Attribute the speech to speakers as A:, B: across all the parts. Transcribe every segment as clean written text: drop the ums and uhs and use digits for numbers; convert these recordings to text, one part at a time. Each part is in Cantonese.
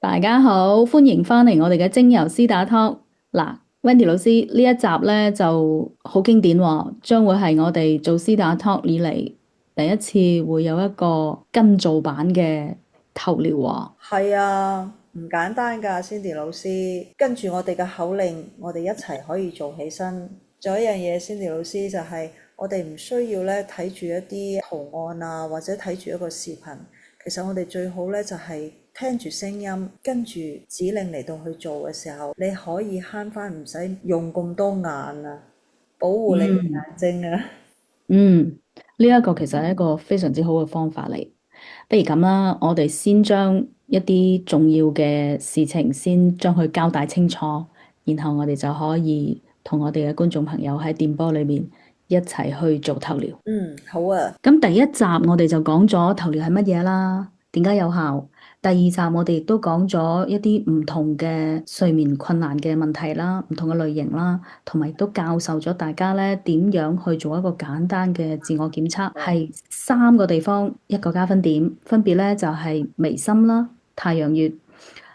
A: 大家好，歡迎返嚟我哋嘅精油絲打 talk。嗱，Wendy 老師呢一集咧就好經典喎，將會係我哋做絲打 talk 以嚟第一次會有一個跟造版嘅頭療喎。
B: 係啊，唔簡單㗎，Cindy 老師。跟住我哋嘅口令，我哋一齊可以做起身。仲有一樣嘢，Cindy 老師就係我哋唔需要咧睇住一啲圖案啊，或者睇住一個視頻。其實我哋最好咧就係聽住聲音，跟住指令嚟到去做嘅時候，你可以慳返唔使用咁多眼啊，保護你嘅
A: 嗯
B: 眼睛啊。
A: 嗯，呢一個其實係一個非常之好嘅方法嚟。不如咁啦，我哋先將一啲重要嘅事情先將佢交代清楚，然後我哋就可以同我哋嘅觀眾朋友喺電波裏面一齊去做頭療。
B: 嗯，好啊。
A: 咁第一集我哋就講咗頭療係乜嘢啦，點解有效？第二集我哋亦都講咗一啲唔同嘅睡眠困難嘅問題啦，唔同嘅類型啦，同埋亦都教授咗大家咧點樣去做一個簡單嘅自我檢測，係三個地方一個加分點，分別咧就係眉心啦、太陽穴、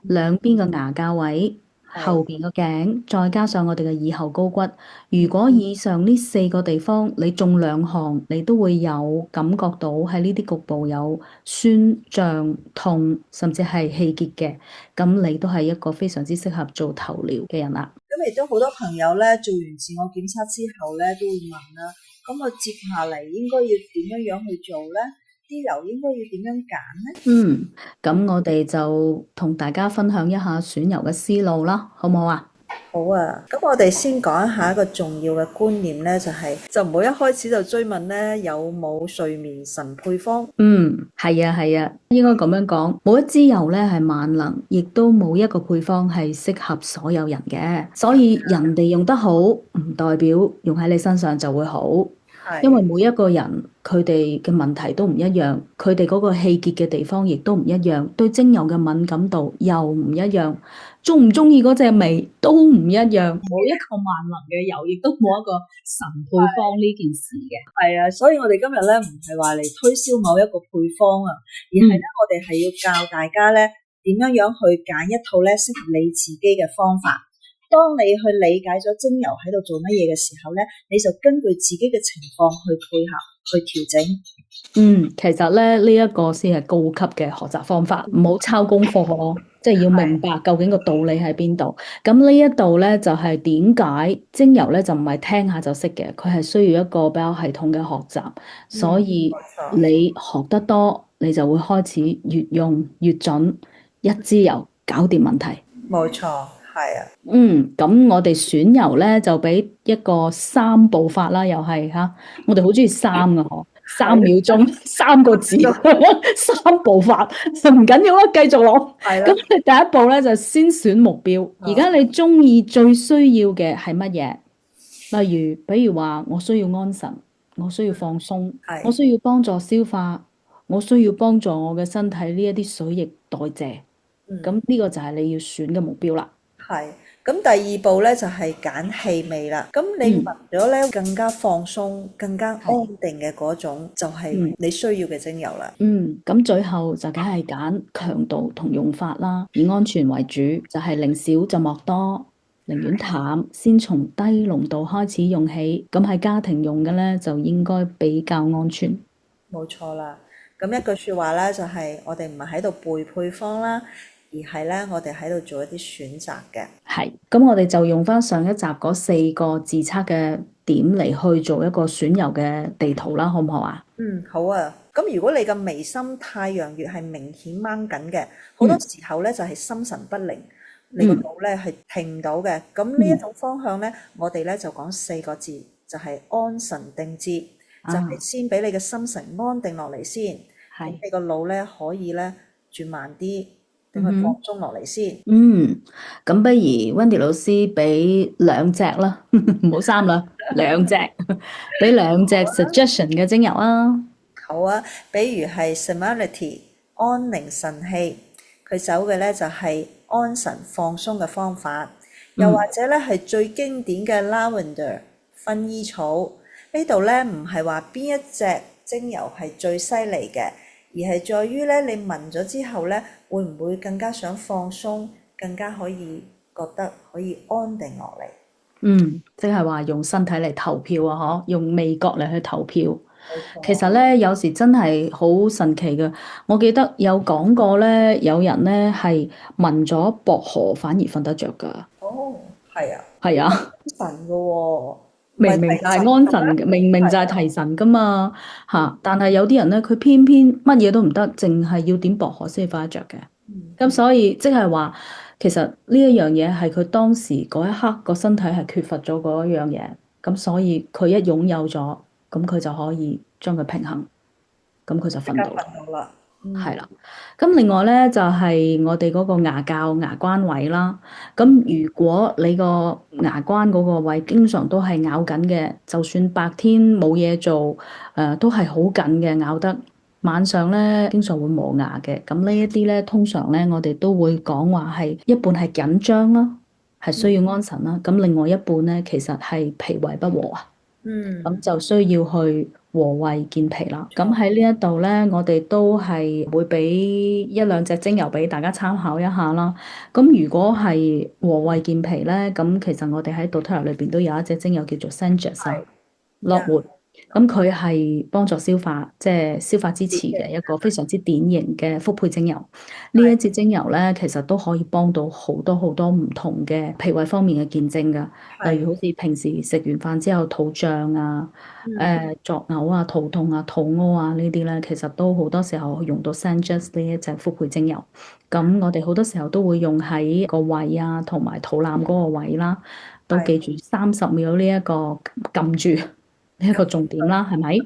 A: 兩邊嘅牙較位、
B: 係。
A: 後邊個頸，再加上我哋嘅耳後高骨。如果以上呢四個地方你中兩項，你都會有感覺到喺呢啲局部有酸脹痛，甚至係氣結嘅，咁你都係一個非常之適合做頭療嘅人啦。
B: 咁亦都好多朋友咧做完自我檢測之後咧都會問啦，咁我接下嚟應該要點樣去做咧？啲油應該要點樣揀咧？
A: 咁我哋就同大家分享一下選油嘅思路啦，好唔好啊？
B: 好啊，咁我哋先講一下一個重要嘅觀念咧，就唔好一開始就追問咧有冇睡眠神配方。
A: 係啊係啊，應該咁樣講，冇一支油咧係萬能，亦都冇一個配方係適合所有人嘅，所以人哋用得好，唔代表用喺你身上就會好。因為
B: 係。
A: 每一個人佢哋嘅問題都唔一樣，佢哋嗰個氣結嘅地方亦都唔一樣，對精油嘅敏感度又唔一樣，中唔中意嗰隻味都唔一樣，冇一個萬能嘅油，亦都冇一個神配方呢件事嘅。
B: 係啊，所以我哋今日咧唔係話嚟推銷某一個配方啊，而係咧我哋係要教大家咧點樣去揀一套咧適合你自己嘅方法。當你去理解咗精油喺度做乜嘢嘅時候咧，你就根據自己嘅情況去配合去調整。
A: 其實咧呢一個先係高級嘅學習方法，唔好抄功課咯，即係要明白究竟個道理喺邊度。咁呢一度咧就係點解精油咧就唔係聽下就識嘅，佢係需要一個比較系統嘅學習。所以
B: 冇錯。
A: 你學得多，你就會開始越用越準，一支油搞掂問題。
B: 冇錯，係啊。
A: 咁我哋選油咧就俾一個三步法啦，又係吓，我哋好中意三噶嗬，3秒鐘3個字，三步法唔緊要啦，繼續落。
B: 係啦。
A: 咁你第一步咧就先選目標，而家你中意最需要嘅係乜嘢？例如，比如話我需要安神，我需要放鬆，我
B: 係。
A: 需要幫助消化，我需要幫助我嘅身體呢一啲水液代謝。咁呢個就係你要選嘅目標啦。
B: 係。咁第二步咧就係揀氣味啦。咁你聞咗咧更加放鬆、更加安定嘅嗰種，就係你需要嘅精油啦。
A: 咁最後就梗係揀強度同用法啦，以安全為主，就係寧少就莫多，寧願淡，先從低濃度開始用起。咁喺家庭用嘅咧，就應該比較安全。
B: 冇錯啦。咁一句説話咧就係我哋唔係喺度背配方啦，而係咧我哋喺度做一啲選擇嘅。
A: 係，咁我哋就用翻上一集嗰4個自測嘅點嚟去做一個選油嘅地圖啦，好唔好啊？
B: 好啊。咁如果你嘅眉心太陽穴係明顯掹緊嘅，好多時候咧就係心神不寧，你個腦咧係停唔到嘅。咁呢一種方向咧，我哋咧就講4個字，就係安神定志，就係先俾你嘅心神安定落嚟先，咁你個腦咧可以咧轉慢啲，等佢放鬆落嚟先。
A: 咁不如 Wendy 老師俾兩隻啦，唔好三啦，兩隻，俾兩隻 suggestion 嘅精油啊。
B: 好啊，比如係 Serenity 安寧神氣，佢走嘅咧就係安神放鬆嘅方法，又或者咧係最經典嘅 Lavender 薰衣草。呢度咧唔係話邊一隻精油係最犀利嘅，而而係在於咧你聞咗之後咧，會唔會更加想放鬆，更加可以覺得可以安定落嚟。
A: 即係話用身體嚟投票啊，嗬，用味覺嚟去投票。
B: 冇
A: 其實
B: 錯。
A: 咧，有時真係好神奇嘅。我記得有講過咧，有人咧係聞咗薄荷反而瞓得着㗎。
B: 哦，係啊，
A: 係啊。
B: 神嘅喎，唔係
A: 明明就係
B: 提神嘅咩？
A: 安神嘅，明明就係提神噶嘛嚇，但係有啲人咧，佢偏偏乜嘢都唔得，淨係要點薄荷先瞓得着嘅。咁所以即係話，其實呢一樣嘢係佢當時嗰一刻個身體係缺乏咗嗰一樣嘢，咁所以佢一擁有咗，咁佢就可以將佢平衡，咁佢就
B: 即刻
A: 瞓到啦。
B: 瞓到啦。
A: 係啦，咁另外咧就係我哋嗰個牙骹牙關位啦。咁如果你個牙關嗰個位經常都係咬緊嘅，就算白天冇嘢做，都係好緊嘅咬得。晚上咧經常會磨牙嘅，咁呢一啲咧通常咧我哋都會講話係一半係緊張啦，係需要安神啦。咁另外一半咧其實係脾胃不和啊。咁
B: 嗯，
A: 就需要去和胃健脾啦。咁
B: 錯。
A: 喺呢一度咧，我哋都係會俾一兩隻精油俾大家參考一下啦。咁如果係和胃健脾咧，咁其實我哋喺 doTERRA 裏邊都有一隻精油叫做 Senjas 啊，樂
B: 呀，
A: 活。咁佢係幫助消化，即係消化支持嘅一個非常之典型嘅復配精油。呢一支精油咧，其實都可以幫到好多好多唔同嘅脾胃方面嘅健症㗎。例如
B: 係。
A: 好似平時食完飯之後肚脹啊、
B: 嗯，
A: 作嘔啊、肚痛啊、肚屙啊呢啲咧，其實都好多時候用到 Senjas 呢一隻復配精油。咁我哋好多時候都會用喺個胃啊同埋肚腩嗰個位啦，都記
B: 係。
A: 住30秒呢一個撳住呢一個重點啦，係咪？咁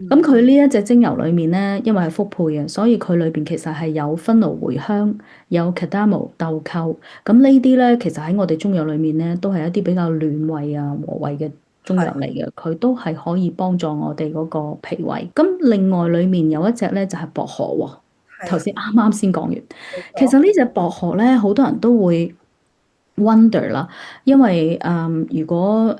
B: 嗯，
A: 佢呢一隻精油裡面咧，因為係復配嘅，所以佢裏邊其實係有薰爐茴香、有 cardamom 豆蔻。咁呢啲咧，其實喺我哋中藥裏面咧，都係一啲比較暖胃啊、和胃嘅中藥
B: 係。
A: 嚟嘅。佢都係可以幫助我哋嗰個脾胃。咁另外裡面有一隻咧，就係薄荷喎。頭
B: 係。
A: 先啱啱先講完，
B: 冇錯。
A: 其實呢隻薄荷咧，好多人都會 wonder 啦，因為如果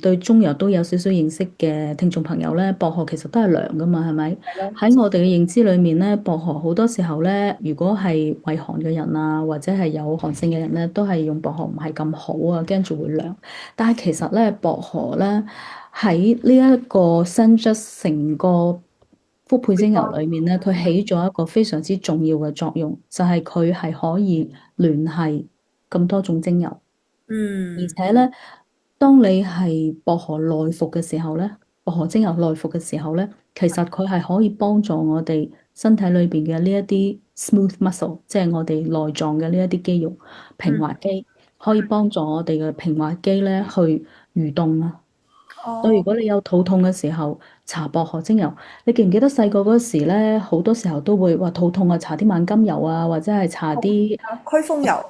A: 對中藥都有少少認識嘅聽眾朋友咧，薄荷其實都係涼噶嘛，係咪？
B: 係咯。
A: 喺我哋嘅認知裏面咧，薄荷好多時候咧，如果係胃寒嘅人啊，或者係有寒性嘅人咧，都係用薄荷唔係咁好啊，驚住會涼。但係其實咧，薄荷咧喺呢一個新質成個復配精油裏面咧，佢起咗一個非常之重要嘅作用，就係佢係可以聯繫咁多種精油，而
B: 嗯，
A: 且咧，當你係薄荷內服嘅時候咧，薄荷精油內服嘅時候咧，其實佢係可以幫助我哋身體裏邊嘅呢一啲 smooth muscle，即係我哋內臟嘅呢一啲肌肉平滑肌，可以幫助我哋嘅平滑肌咧去蠕動啊。所以如
B: 哦，
A: 果你有肚痛嘅時候，搽薄荷精油，你記唔記得細個嗰時咧，好多時候都會話肚痛啊，搽啲萬金油啊，或者係搽啲
B: 驅風油。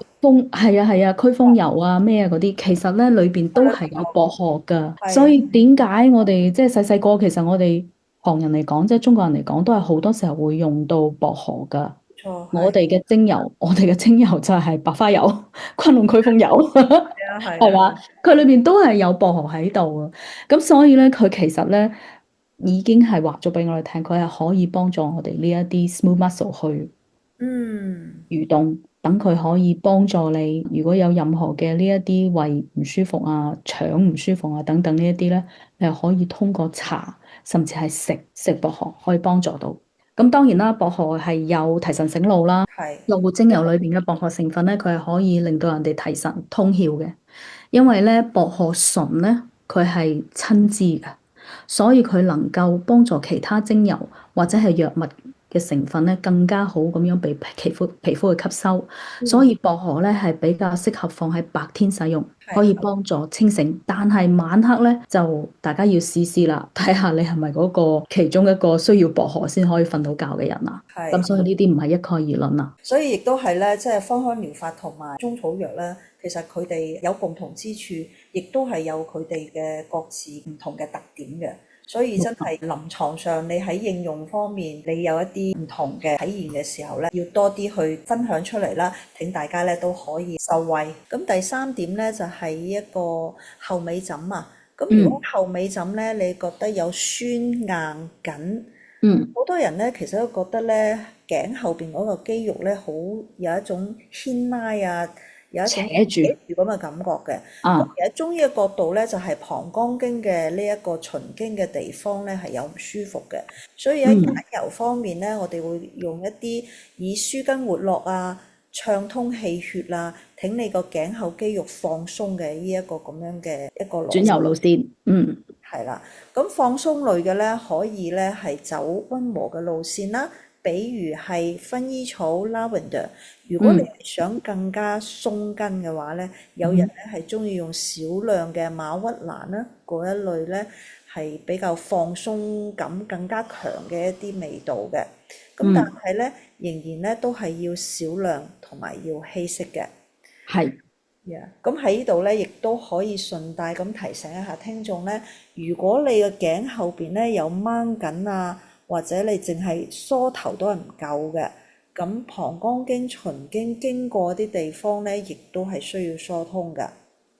A: 係啊係啊，驅風油啊咩啊嗰啲，其實咧裏邊都係有薄荷噶。所
B: 係。
A: 以點解我哋即係細細個，其實我哋旁人嚟講，即係中國人嚟講，都係好多時候會用到薄荷噶。
B: 冇錯。係。
A: 我哋嘅精油，我哋嘅精油就係白花油、昆侖驅風油。
B: 係啊。係啊。
A: 係嘛？佢裏邊都係有薄荷喺度啊，咁所以咧，佢其實咧已經係話咗俾我哋聽，佢係可以幫助我哋呢一啲 smooth muscle 去
B: 嗯，
A: 蠕動，等佢可以幫助你，如果有任何嘅呢一啲胃唔舒服啊、腸唔舒服啊等等呢一啲咧，你係可以通過茶，甚至係食薄荷可以幫助到。咁當然啦，薄荷係有提神醒腦啦。
B: 係。
A: 樂活精油裏邊嘅薄荷成分咧，佢係可以令到人哋提神通竅嘅。因為咧薄荷醇咧，佢係親脂嘅，所以佢能夠幫助其他精油或者係藥物嘅成分咧，更加好咁樣被皮膚去吸收。所以薄荷咧係比較適合放喺白天使用，可以
B: 係。
A: 幫助清醒。但係晚黑咧就大家要試試啦，睇下你係咪嗰個其中一個需要薄荷先可以瞓到覺嘅人啊。咁
B: 係。
A: 所以呢啲唔係一概而論啊。
B: 所以亦都係咧，即係芳香療法同埋中草藥咧，其實佢哋有共同之處，亦都係有佢哋嘅各自唔同嘅特點嘅。所以真係臨床上，你喺應用方面，你有一啲唔同嘅體驗嘅時候咧，要多啲去分享出嚟啦，請大家咧都可以受惠。咁第三點咧就係一個後尾枕啊。咁如果後尾枕咧，你覺得有酸硬緊
A: 嗯，
B: 好多人咧，其實都覺得咧，頸後邊嗰個肌肉咧，好有一種牽拉啊，有一
A: 扯
B: 種扯
A: 住
B: 住咁嘅感覺嘅。咁
A: 啊，
B: 其實中醫嘅角度咧，就係膀胱經嘅呢一個循經嘅地方咧，係有唔舒服嘅。所以喺解
A: 嗯
B: 油方面咧，我哋會用一啲以舒筋活絡啊、暢通氣血啊、挺你個頸後肌肉放鬆嘅呢一個咁樣嘅一個邏輯。
A: 轉油路線，嗯
B: 係啦，咁放鬆類嘅咧，可以咧係走溫和嘅路線啦，比如係薰衣草 （lavender）。如果你
A: 嗯
B: 係想更加鬆筋嘅話咧，有人
A: 嗯
B: 咧係中意用少量嘅馬鬱蘭啦，嗰一類咧係比較放鬆感更加強嘅一啲味道嘅。咁但
A: 嗯，
B: 係咧，仍然咧都係要少量同埋要稀釋嘅。
A: 係。
B: Yeah，咁喺呢度咧，亦都可以順帶咁提醒一下聽眾咧，如果你嘅頸後邊咧有掹緊啊，或者你淨係梳頭都係唔夠嘅，咁膀胱經、循經經過啲地方咧，亦都係需要疏通㗎。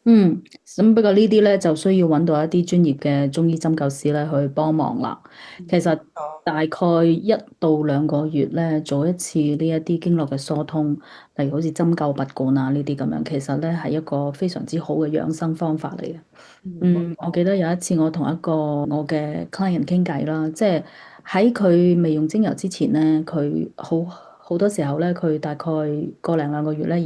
A: 嗯，咁不過呢啲咧就需要揾到一啲專業嘅中醫針灸師咧去幫忙啦。其實
B: 哦，
A: 大概1到2個月咧做一次呢一啲經絡嘅疏通，例如好似針灸拔罐啊呢啲咁樣，其實咧係一個非常之好嘅養生方法嚟嘅。
B: 冇
A: 我記得有一次我同一個我嘅 client 傾偈啦，即係喺佢未用精油之前咧，佢好多時候咧，佢大概個零2個月咧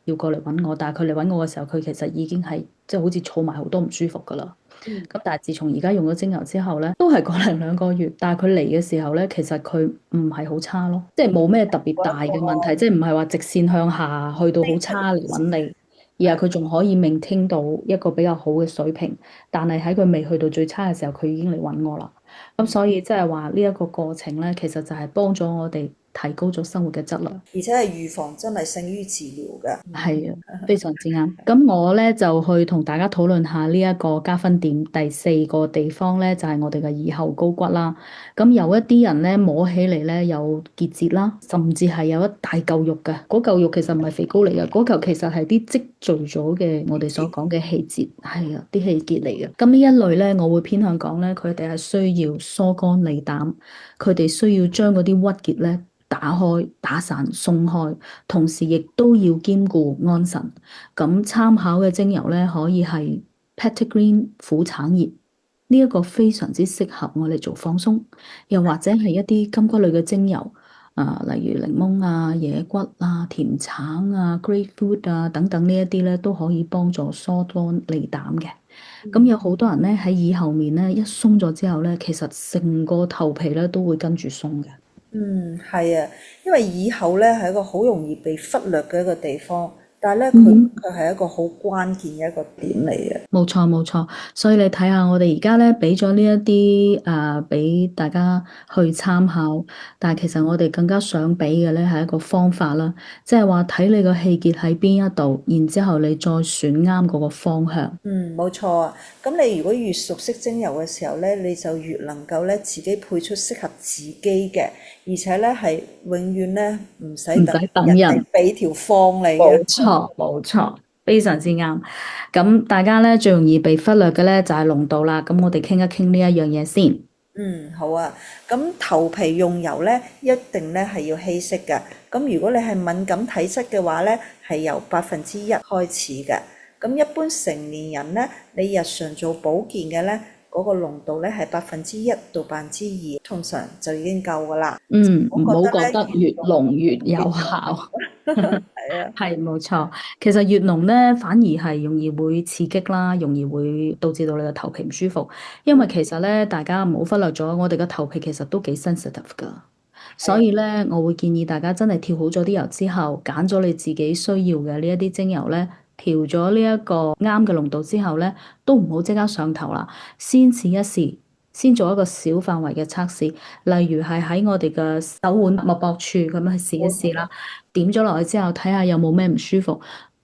A: 要過嚟揾我，但係佢嚟揾我嘅時候，佢其實已經係即係好似儲埋好多唔舒服噶啦。
B: 嗯，
A: 咁但係自從而家用咗精油之後咧，都係個零2個月，但係佢嚟嘅時候咧，其實佢唔係好差咯，即係冇咩特別大
B: 嗰一個
A: 嘅問題，即係唔係話直線向下去到好差嚟揾你，而係佢仲可以 maintain 到一個比較好嘅水平，但係喺佢未去到最差嘅時候，佢已經嚟揾我啦。咁所以即係話呢一個過程咧，其實就係幫咗我哋提高咗生活嘅質量。
B: 而且係預防真係勝於治療㗎。
A: 係啊，非常之啱。咁我咧就去同大家討論下呢一個加分點。第4個地方咧就係我哋嘅耳後高骨啦。咁有一啲人咧摸起嚟咧有結節啦，甚至係有一大嚿肉嘅。嗰嚿肉其實唔係肥膏嚟嘅，嗰嚿其實係啲積聚咗嘅我哋所講嘅氣節，係啊，啲氣結嚟嘅。咁呢一類咧，我會偏向講咧，佢哋係需要疏肝利膽，佢哋需要將嗰啲鬱結咧打開、打散、鬆開。同時亦都要兼顧安神。咁參考嘅精油咧，可以係 Petitgreen 苦橙葉，呢一個非常之適合我哋做放鬆。又或者係一啲金骨類嘅精油，例如檸檬啊、野骨啊、甜橙啊、grapefruit 啊等等呢一啲咧，都可以幫助疏肝利膽嘅。咁有好多人咧喺耳後面咧一鬆咗之後咧，其實成個頭皮咧都會跟住鬆嘅。
B: 嗯，係啊，因為耳後咧係一個好容易被忽略嘅一個地方，但係咧佢
A: 嗯
B: 佢係一個好關鍵嘅一個點嚟嘅。
A: 冇錯冇錯，所以你睇下，我哋而家咧俾咗呢一啲俾大家去參考，但係其實我哋更加想俾嘅咧係一個方法啦，即係話睇你個氣結喺邊一度，然之後你再選啱嗰個方向。
B: 嗯，冇錯啊。咁你如果越熟悉精油嘅時候咧，你就越能夠咧自己配出適合自己嘅，而且咧係永遠咧唔使等
A: 唔使等
B: 人哋
A: 人。
B: 俾條方你嘅。
A: 冇錯，冇錯，非常之啱。咁大家咧最容易被忽略嘅咧就係濃度啦。咁我哋傾一傾呢一樣嘢先。
B: 嗯，好啊。咁頭皮用油咧，一定咧係要稀釋嘅。咁如果你係敏感體質嘅話咧，係由1%開始嘅。咁一般成年人咧，你日常做保健嘅咧，嗰個濃度咧係1%到2%，通常就已經夠噶啦。我
A: 唔好
B: 覺得咧，
A: 覺得越濃越有效。
B: 係啊。
A: 係冇錯，其實越濃咧反而係容易會刺激啦，容易會導致到你個頭皮唔舒服。因為其實咧，大家唔好忽略咗，我哋個頭皮其實都幾 sensitive 噶。所以咧，我會建議大家真係調好咗啲油之後，揀咗你自己需要嘅呢一啲精油咧，調咗呢一個啱嘅濃度之後咧，都唔好即刻上頭啦，先試一試，先做一個小範圍嘅測試，例如係喺我哋嘅手腕脈搏處咁樣去試一試啦。點咗落去之後，睇下有冇咩唔舒服，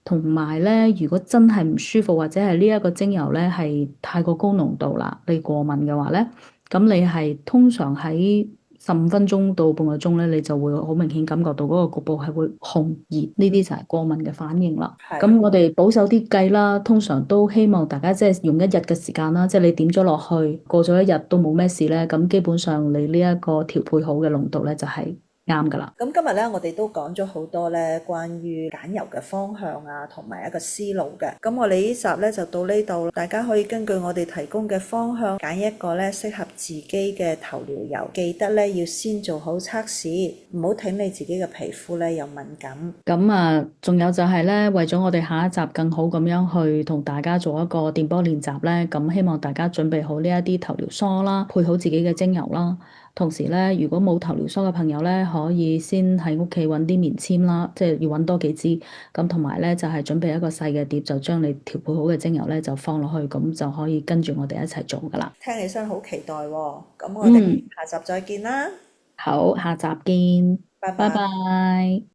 A: 同埋咧，如果真係唔舒服或者係呢一個精油咧係太過高濃度啦，你過敏嘅話咧，咁你係通常喺15分鐘到半個鐘咧，你就會好明顯感覺到嗰個局部係會紅熱，呢啲就係過敏嘅反應啦。
B: 係。
A: 咁我哋保守啲計啦，通常都希望大家即係用一日嘅時間啦，即係你點咗落去，過咗一日都冇咩事咧，咁基本上你呢一個調配好嘅濃度咧就係啱噶啦。
B: 咁今日咧，我哋都講咗好多咧關於揀油嘅方向啊，同埋一個思路嘅。咁我哋呢集咧就到呢度，大家可以根據我哋提供嘅方向揀一個咧適合自己嘅頭療油。記得咧要先做好測試，唔好挺你自己嘅皮膚咧有敏感。
A: 咁啊，仲有就係咧，為咗我哋下一集更好咁樣去同大家做一個電波練習咧，咁希望大家準備好呢一啲頭療梳啦，配好自己嘅精油啦。同時咧，如果冇頭療梳嘅朋友咧，可以先喺屋企揾啲棉籤啦，即係要揾多幾支。咁同埋咧，就係準備一個細嘅碟，就將你調配好嘅精油咧，就放落去，咁就可以跟住我哋一齊做噶啦。
B: 聽起身好期待喎，咁我哋
A: 嗯，
B: 下集再見啦，
A: 好，下集見，拜
B: 拜拜。
A: 拜。